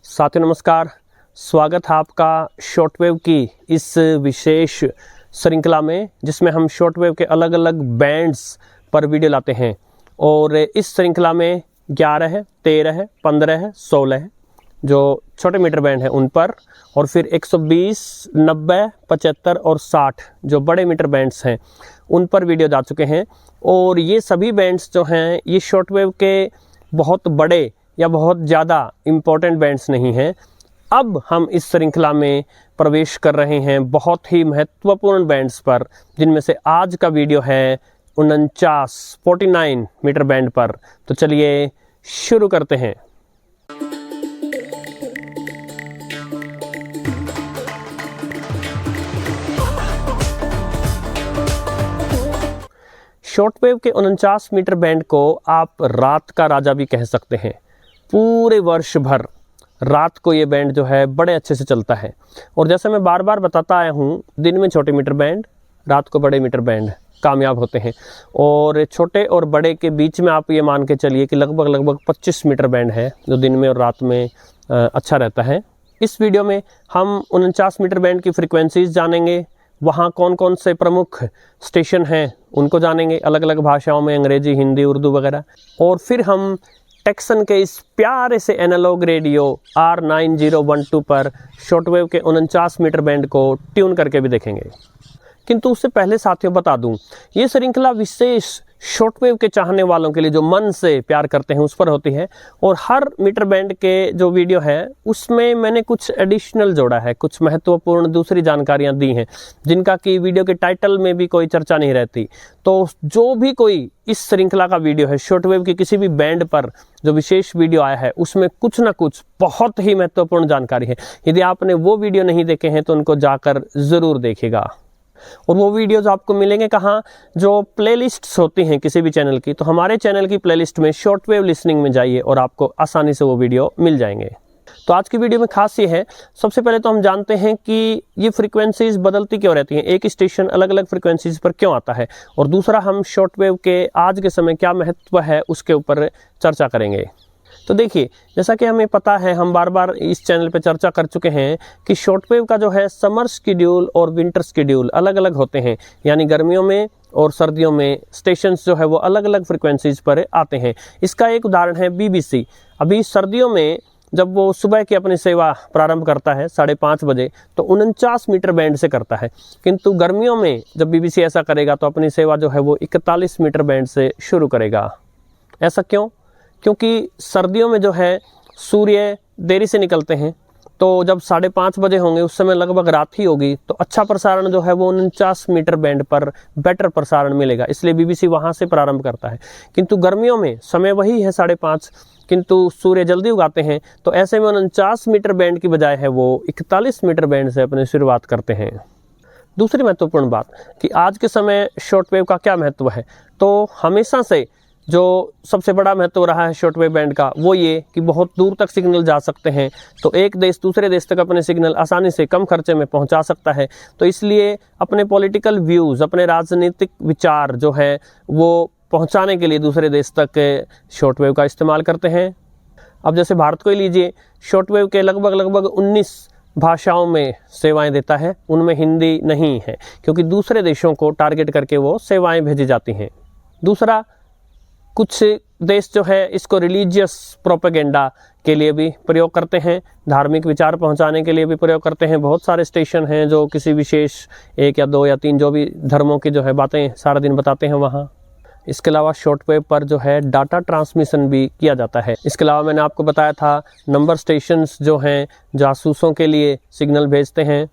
साथियों नमस्कार, स्वागत है आपका शॉर्टवेव की इस विशेष श्रृंखला में जिसमें हम शॉर्टवेव के अलग अलग बैंड्स पर वीडियो लाते हैं। और इस श्रृंखला में 11 है, 13 है, 15 है, 16 है जो छोटे मीटर बैंड है उन पर, और फिर 120, 90, 75 और 60 जो बड़े मीटर बैंड्स हैं उन पर वीडियो जा चुके हैं। और ये सभी बैंड्स जो हैं ये शॉर्टवेव के बहुत बड़े या बहुत ज़्यादा इम्पोर्टेंट बैंड्स नहीं हैं। अब हम इस श्रृंखला में प्रवेश कर रहे हैं बहुत ही महत्वपूर्ण बैंड्स पर, जिनमें से आज का वीडियो है 49 मीटर बैंड पर। तो चलिए शुरू करते हैं। शॉर्टवेव के 49 मीटर बैंड को आप रात का राजा भी कह सकते हैं। पूरे वर्ष भर रात को ये बैंड जो है बड़े अच्छे से चलता है। और जैसे मैं बार बार बताता आया हूँ, दिन में छोटे मीटर बैंड, रात को बड़े मीटर बैंड कामयाब होते हैं। और छोटे और बड़े के बीच में आप ये मान के चलिए कि लगभग 25 मीटर बैंड है जो दिन में और रात में अच्छा रहता है। इस वीडियो में हम 49 मीटर बैंड की फ्रिक्वेंसीज जानेंगे, वहाँ कौन कौन से प्रमुख स्टेशन हैं उनको जानेंगे, अलग अलग भाषाओं में, अंग्रेजी, हिंदी, उर्दू वगैरह। और फिर हम टेक्सन के इस प्यारे से एनालॉग रेडियो R9012 पर शॉर्टवेव के 49 मीटर बैंड को ट्यून करके भी देखेंगे। किंतु उससे पहले साथियों बता दूं, ये श्रृंखला विशेष शॉर्टवेव के चाहने वालों के लिए जो मन से प्यार करते हैं उस पर होती है। और हर मीटर बैंड के जो वीडियो है उसमें मैंने कुछ एडिशनल जोड़ा है, कुछ महत्वपूर्ण दूसरी जानकारियां दी हैं जिनका कि वीडियो के टाइटल में भी कोई चर्चा नहीं रहती। तो जो भी कोई इस श्रृंखला का वीडियो है, शॉर्टवेव की किसी भी बैंड पर जो विशेष वीडियो आया है, उसमें कुछ ना कुछ बहुत ही महत्वपूर्ण जानकारी है। यदि आपने वो वीडियो नहीं देखे हैं तो उनको जाकर ज़रूर देखिएगा। और वो वीडियोज आपको मिलेंगे कहाँ? जो प्लेलिस्ट्स होती हैं किसी भी चैनल की, तो हमारे चैनल की प्लेलिस्ट में शॉर्टवेव लिसनिंग में जाइए और आपको आसानी से वो वीडियो मिल जाएंगे। तो आज की वीडियो में खास ये है, सबसे पहले तो हम जानते हैं कि ये फ्रीक्वेंसीज बदलती क्यों रहती हैं, एक स्टेशन अलग अलग फ्रीक्वेंसीज पर क्यों आता है, और दूसरा हम शॉर्टवेव के आज के समय क्या महत्व है उसके ऊपर चर्चा करेंगे। तो देखिए, जैसा कि हमें पता है, हम बार बार इस चैनल पे चर्चा कर चुके हैं कि शॉर्टवेव का जो है समर शेड्यूल और विंटर शेड्यूल अलग अलग होते हैं। यानी गर्मियों में और सर्दियों में स्टेशंस जो है वो अलग अलग फ्रिक्वेंसीज पर आते हैं। इसका एक उदाहरण है BBC। अभी सर्दियों में जब वो सुबह की अपनी सेवा प्रारंभ करता है 5:30 बजे, तो 49 मीटर बैंड से करता है। किंतु गर्मियों में जब BBC ऐसा करेगा तो अपनी सेवा जो है वो 41 मीटर बैंड से शुरू करेगा। ऐसा क्यों? क्योंकि सर्दियों में जो है सूर्य देरी से निकलते हैं, तो जब 5:30 बजे होंगे उस समय लगभग रात ही होगी, तो अच्छा प्रसारण जो है वो 49 मीटर बैंड पर बेटर प्रसारण मिलेगा, इसलिए BBC वहाँ से प्रारंभ करता है। किंतु गर्मियों में समय वही है 5:30, किंतु सूर्य जल्दी उगाते हैं, तो ऐसे में 49 मीटर बैंड की बजाय है वो 41 मीटर बैंड से अपनी शुरुआत करते हैं। दूसरी महत्वपूर्ण बात कि आज के समय शॉर्टवेव का क्या महत्व है, तो हमेशा से जो सबसे बड़ा महत्व रहा है शॉर्टवेव बैंड का वो ये कि बहुत दूर तक सिग्नल जा सकते हैं। तो एक देश दूसरे देश तक अपने सिग्नल आसानी से कम खर्चे में पहुंचा सकता है। तो इसलिए अपने पॉलिटिकल व्यूज़, अपने राजनीतिक विचार जो है वो पहुंचाने के लिए दूसरे देश तक शॉर्टवेव का इस्तेमाल करते हैं। अब जैसे भारत को ही लीजिए, शॉर्टवेव के लगभग 19 भाषाओं में सेवाएं देता है, उनमें हिंदी नहीं है क्योंकि दूसरे देशों को टारगेट करके वो सेवाएं भेजी जाती हैं। दूसरा, कुछ देश जो है इसको रिलीजियस प्रोपेगेंडा के लिए भी प्रयोग करते हैं, धार्मिक विचार पहुंचाने के लिए भी प्रयोग करते हैं। बहुत सारे स्टेशन हैं जो किसी विशेष 1 या 2 या 3 जो भी धर्मों की जो है बातें सारा दिन बताते हैं वहाँ। इसके अलावा शॉर्टवेव पर जो है डाटा ट्रांसमिशन भी किया जाता है। इसके अलावा मैंने आपको बताया था नंबर स्टेशंस जो हैं जासूसों के लिए सिग्नल भेजते हैं।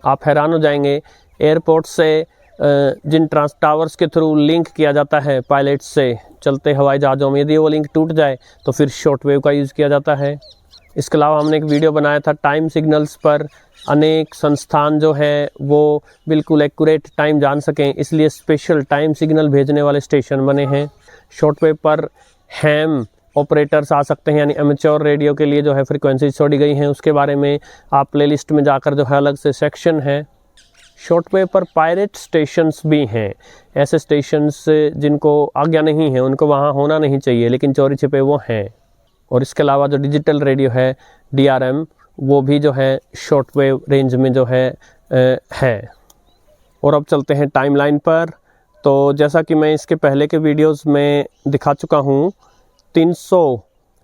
आप हैरान हो जाएंगे, एयरपोर्ट से जिन ट्रांस टावर्स के थ्रू लिंक किया जाता है पायलट से चलते हवाई जहाज़ों में, यदि वो लिंक टूट जाए तो फिर शॉर्टवेव का यूज़ किया जाता है। इसके अलावा हमने एक वीडियो बनाया था टाइम सिग्नल्स पर। अनेक संस्थान जो है वो बिल्कुल एक्यूरेट टाइम जान सकें, इसलिए स्पेशल टाइम सिग्नल भेजने वाले स्टेशन बने हैं। शॉर्टवेव पर हैम ऑपरेटर्स आ सकते हैं, यानी एमेच्योर रेडियो के लिए जो है फ्रिक्वेंसी छोड़ी गई हैं, उसके बारे में आप प्लेलिस्ट में जाकर जो है अलग से सेक्शन है। शॉर्टवेव पर पायरेट स्टेशंस भी हैं, ऐसे स्टेशंस जिनको आज्ञा नहीं है, उनको वहाँ होना नहीं चाहिए, लेकिन चोरी छिपे वो हैं। और इसके अलावा जो डिजिटल रेडियो है DRM, वो भी जो है शॉर्ट वेव रेंज में जो है। और अब चलते हैं टाइमलाइन पर। तो जैसा कि मैं इसके पहले के वीडियोस में दिखा चुका हूँ, 300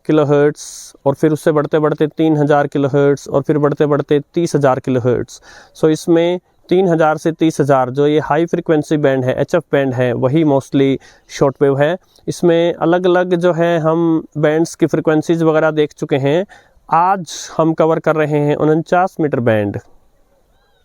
किलोहर्ट्ज़ और फिर उससे बढ़ते बढ़ते 3000 किलोहर्ट्ज़ और फिर बढ़ते बढ़ते 30,000 किलोहर्ट्ज़। सो इसमें 3000 से 30,000 जो ये हाई फ्रिक्वेंसी बैंड है, HF बैंड है, वही मोस्टली शॉर्ट वेव है। इसमें अलग अलग जो है हम बैंड्स की फ्रिक्वेंसीज वगैरह देख चुके हैं। आज हम कवर कर रहे हैं 49 मीटर बैंड।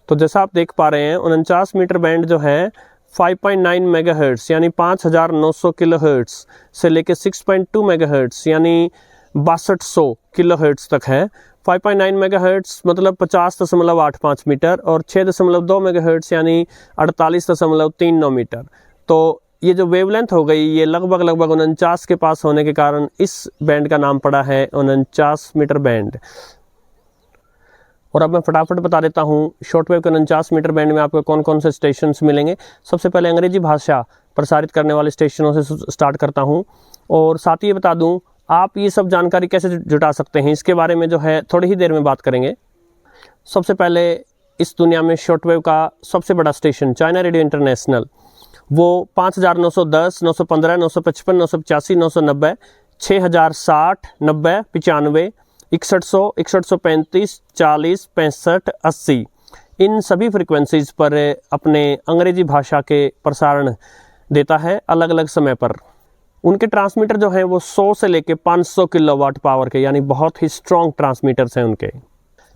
तो जैसा आप देख पा रहे हैं, 49 मीटर बैंड जो है 5.9 मेगाहर्ट्ज़ यानी 5900 किलोहर्ट्ज़ से लेके 6.2 मेगाहर्ट्ज़ यानी 6200 किलोहर्ट्ज़ तक है। 5.9 मेगाहर्ट्ज़ मतलब 50.85 मीटर और 6.2 मेगाहर्ट्ज़ यानी 48.39 मीटर। तो ये जो वेवलेंथ हो गई, ये लगभग 49 के पास होने के कारण इस बैंड का नाम पड़ा है 49 मीटर बैंड। और अब मैं फटाफट बता देता हूँ शॉर्टवेव के 49 मीटर बैंड में आपको कौन कौन से स्टेशंस मिलेंगे। सबसे पहले अंग्रेजी भाषा प्रसारित करने वाले स्टेशनों से स्टार्ट करता हूँ, और साथ ही ये बता दूँ आप ये सब जानकारी कैसे जुटा सकते हैं, इसके बारे में जो है थोड़ी ही देर में बात करेंगे। सबसे पहले इस दुनिया में शॉर्टवेव का सबसे बड़ा स्टेशन चाइना रेडियो इंटरनेशनल, वो 5910, 915, 955, 985, 990, 6060, 90, 95, 6100, 6135, 40, 65, 80 इन सभी फ्रिक्वेंसीज पर अपने अंग्रेजी भाषा के प्रसारण देता है अलग अलग समय पर। उनके ट्रांसमीटर जो हैं वो 100 से लेके 500 किलोवाट पावर के, यानी बहुत ही स्ट्रॉन्ग ट्रांसमीटर्स हैं उनके।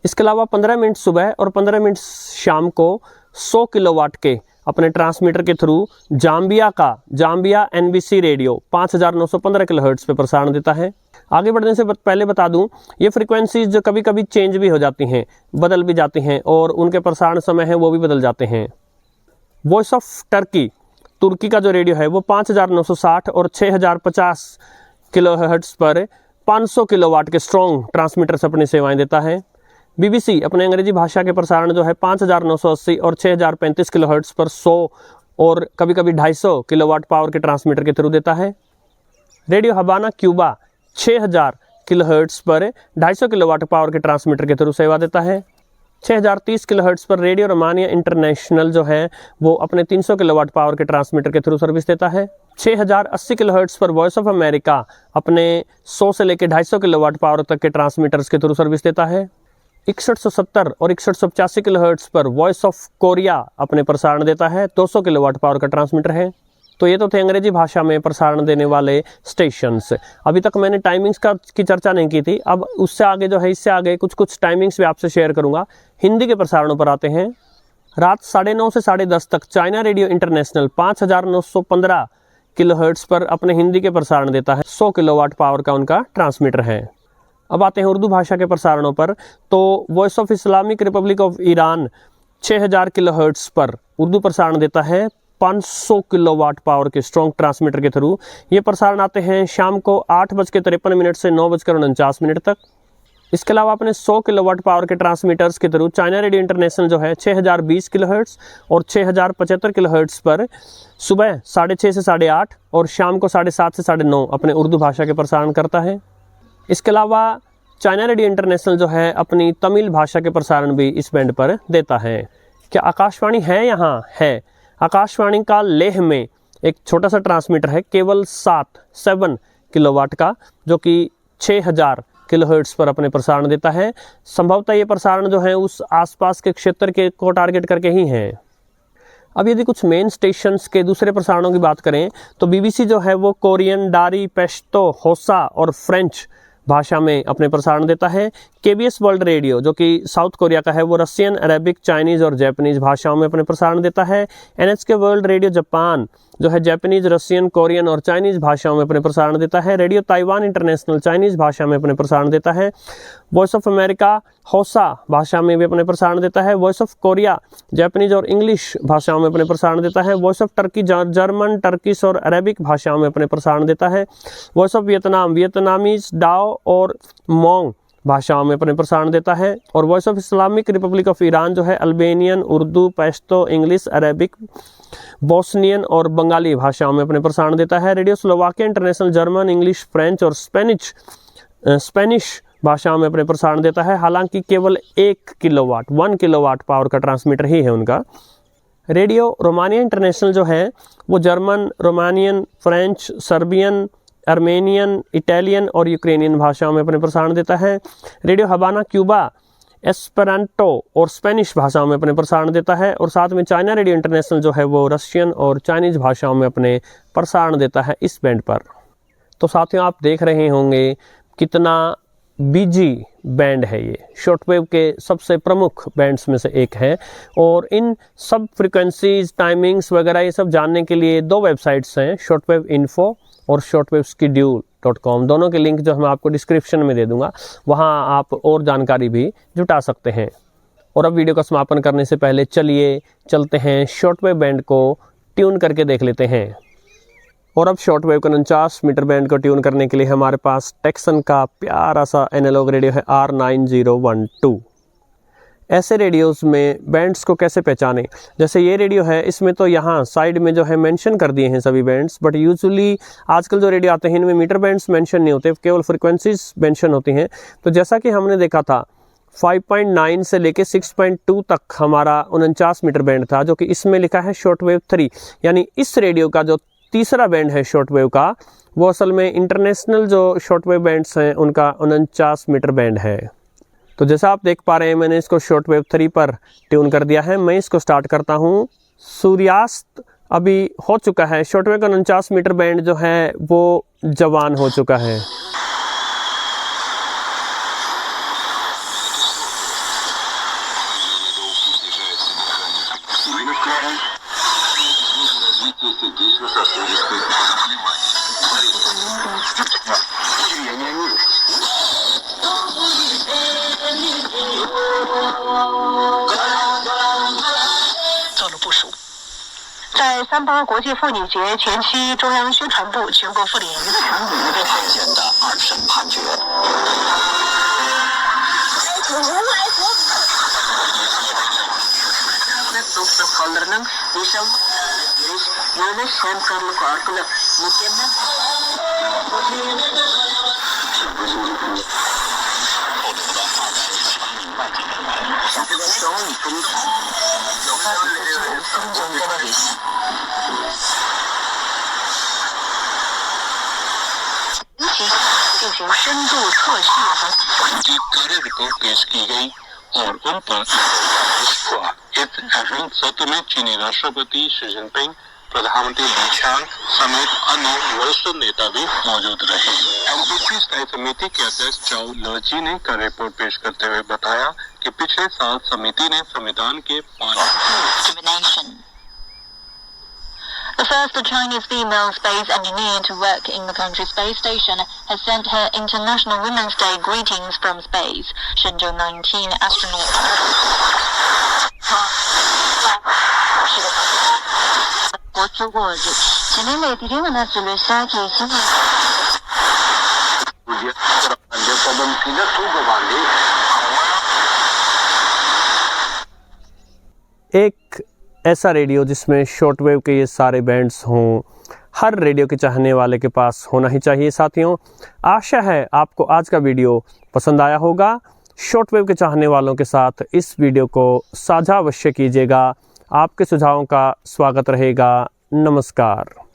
इसके अलावा 15 मिनट सुबह और 15 मिनट शाम को 100 किलोवाट के अपने ट्रांसमीटर के through Zambia NBC radio 5915 kilohertz पे प्रसारण देता है। आगे बढ़ने से पहले बता दूं, ये फ्रिक्वेंसीज जो कभी कभी चेंज भी हो जाती हैं, बदल भी जाती हैं, और उनके प्रसारण समय है वो भी बदल जाते हैं। वॉइस ऑफ तुर्की का जो रेडियो है वो 5960 और 6050 किलोहर्ट्ज़ पर 500 किलोवाट के स्ट्रॉन्ग ट्रांसमीटर्स अपनी सेवाएं देता है। BBC अपने अंग्रेजी भाषा के प्रसारण जो है 5980 और 6035 किलोहर्ट्ज़ पर 100 और कभी कभी 250 किलोवाट पावर के ट्रांसमीटर के थ्रू देता है। रेडियो हबाना क्यूबा 6000 किलोहर्ट्ज़ पर 250 किलोवाट पावर के ट्रांसमीटर के थ्रू सेवा देता है। 6030 किलोहर्ट्ज़ पर रेडियो रोमानिया इंटरनेशनल जो है वो अपने 300 किलोवाट पावर के ट्रांसमीटर के थ्रू सर्विस देता है। 6080 किलोहर्ट्ज़ पर वॉइस ऑफ अमेरिका अपने 100 से लेकर 250 किलोवाट पावर तक के ट्रांसमीटर्स के थ्रू सर्विस देता है। 6170 और 6185 किलोहर्ट्ज़ पर वॉइस ऑफ कोरिया अपने प्रसारण देता है, 200 किलोवाट पावर का ट्रांसमीटर है। तो ये तो थे अंग्रेजी भाषा में प्रसारण देने वाले स्टेशंस। अभी तक मैंने टाइमिंग्स की चर्चा नहीं की थी, अब उससे आगे जो है, इससे आगे कुछ टाइमिंग्स भी आपसे शेयर करूंगा। हिंदी के प्रसारणों पर आते हैं। रात 9:30 से 10:30 तक चाइना रेडियो इंटरनेशनल 5915 किलोहर्ट्ज़ पर अपने हिंदी के प्रसारण देता है, 100 किलोवाट पावर का उनका ट्रांसमीटर है। अब आते हैं उर्दू भाषा के प्रसारणों पर। तो voice of Islamic Republic of Iran 6000 kilohertz पर उर्दू प्रसारण देता है 500 किलोवाट पावर के स्ट्रॉन्ग ट्रांसमीटर के थ्रू। ये प्रसारण आते हैं शाम को 8:53 से 9:49 तक। इसके अलावा अपने 100 किलोवाट पावर के ट्रांसमीटर्स के थ्रू चाइना रेडियो इंटरनेशनल जो है 6020 किलोहर्ट्ज़ और 6075 किलोहर्ट्ज़ पर सुबह 6:30 से 8:30 और शाम को 7:30 से 9:30 अपने उर्दू भाषा के प्रसारण करता है। इसके अलावा चाइना रेडियो इंटरनेशनल जो है अपनी तमिल भाषा के प्रसारण भी इस बैंड पर देता है। क्या आकाशवाणी है? यहाँ है। आकाशवाणी का लेह में एक छोटा सा ट्रांसमीटर है, केवल 7 किलोवाट का, जो कि 6000 किलोहर्ट्ज़ पर अपने प्रसारण देता है। संभवतः ये प्रसारण जो है उस आसपास के क्षेत्र के को टारगेट करके ही है। अब यदि कुछ मेन स्टेशंस के दूसरे प्रसारणों की बात करें तो BBC जो है वो कोरियन, डारी, पेश्तो, होसा और फ्रेंच भाषा में अपने प्रसारण देता है। KBS वर्ल्ड रेडियो जो कि साउथ कोरिया का है वो रशियन, अरेबिक, चाइनीज़ और जापानीज़ भाषाओं में अपने प्रसारण देता है। NHK वर्ल्ड रेडियो जापान जो है जापानीज़, रशियन, कोरियन और चाइनीज़ भाषाओं में अपने प्रसारण देता है। रेडियो ताइवान इंटरनेशनल चाइनीज़ भाषा में अपने प्रसारण देता है। वॉइस ऑफ अमेरिका होसा भाषा में भी अपने प्रसारण देता है। वॉइस ऑफ कोरिया जापानीज़ और इंग्लिश भाषाओं में अपने प्रसारण देता है। Voice of Turkey German, Turkish और अरेबिक भाषाओं में अपने प्रसारण देता है। Voice of Vietnam Vietnamese, Dao और मोंग भाषाओं में अपने प्रसारण देता है। और voice of Islamic Republic of Iran जो है Albanian, Urdu, Pashto, English, Arabic, Bosnian और बंगाली भाषाओं में अपने प्रसारण देता है। Radio Slovakia international German, English, French और स्पेनिश भाषाओं में अपने प्रसारण देता है। हालांकि केवल 1 किलोवाट पावर का ट्रांसमीटर ही है उनका। रेडियो रोमानिया इंटरनेशनल जो है वो German, Romanian, French, Serbian, Armenian, Italian और यूक्रेनियन भाषाओं में अपने प्रसारण देता है। रेडियो हवाना क्यूबा, एस्पेरांटो और स्पेनिश भाषाओं में अपने प्रसारण देता है। और साथ में चाइना रेडियो इंटरनेशनल जो है वो रशियन और चाइनीज भाषाओं में अपने प्रसारण देता है इस बैंड पर। तो साथियों, आप देख रहे होंगे कितना बिजी बैंड है ये, शॉर्टवेव के सबसे प्रमुख बैंड्स में से एक है। और इन सब फ्रीक्वेंसीज, टाइमिंग्स वगैरह ये सब जानने के लिए 2 वेबसाइट्स हैं, शॉर्टवेव इन्फो और shortwavschedule.com। दोनों के लिंक जो मैं आपको डिस्क्रिप्शन में दे दूंगा, वहां आप और जानकारी भी जुटा सकते हैं। और अब वीडियो का समापन करने से पहले चलिए चलते हैं शॉर्टवेव बैंड को ट्यून करके देख लेते हैं। और अब शॉर्टवेव का 49 मीटर बैंड को ट्यून करने के लिए हमारे पास टेक्सन का प्यारा सा एनालॉग रेडियो है R9012। ऐसे रेडियोज़ में बैंड्स को कैसे पहचानें, जैसे ये रेडियो है, इसमें तो यहाँ साइड में जो है मेंशन कर दिए हैं सभी बैंड्स, बट यूजुअली आजकल जो रेडियो आते हैं इनमें मीटर बैंड्स मेंशन नहीं होते, केवल फ्रीक्वेंसीज मेंशन होती हैं। तो जैसा कि हमने देखा था 5.9 से लेके 6.2 तक हमारा 49 मीटर बैंड था, जो कि इसमें लिखा है शॉर्टवेव 3। यानी इस रेडियो का जो तीसरा बैंड है शॉर्टवेव का, वो असल में इंटरनेशनल जो शॉर्टवेव बैंड्स हैं उनका 49 मीटर बैंड है। तो जैसा आप देख पा रहे हैं मैंने इसको शॉर्टवेव 3 पर ट्यून कर दिया है। मैं इसको स्टार्ट करता हूँ। सूर्यास्त अभी हो चुका है। शॉर्टवेव का 49 मीटर बैंड जो है वो जवान हो चुका है।3八国际妇女节前夕，中央宣传部、全国妇联强力对案件的2审判决。进行深度测试和कार्य रिपोर्ट पेश की गई और उन पर हुआ। इस अहम सत्र में चीनी राष्ट्रपति शी जिनपिंग, प्रधानमंत्री ली qiang समेत अन्य वरिष्ठ नेता भी मौजूद रहे। एमपीसी स्थायी समिति के अध्यक्ष चाओ लजी ने कल रिपोर्ट पेश करते हुए बताया कि पिछले साल समिति ने संविधान के The first Chinese female space engineer to work in the country's space station has sent her International Women's Day greetings from space. Shenzhou 19 astronaut. एक ऐसा रेडियो जिसमें शॉर्टवेव के ये सारे बैंड्स हों, हर रेडियो के चाहने वाले के पास होना ही चाहिए। साथियों, आशा है आपको आज का वीडियो पसंद आया होगा। शॉर्टवेव के चाहने वालों के साथ इस वीडियो को साझा अवश्य कीजिएगा। आपके सुझावों का स्वागत रहेगा। नमस्कार।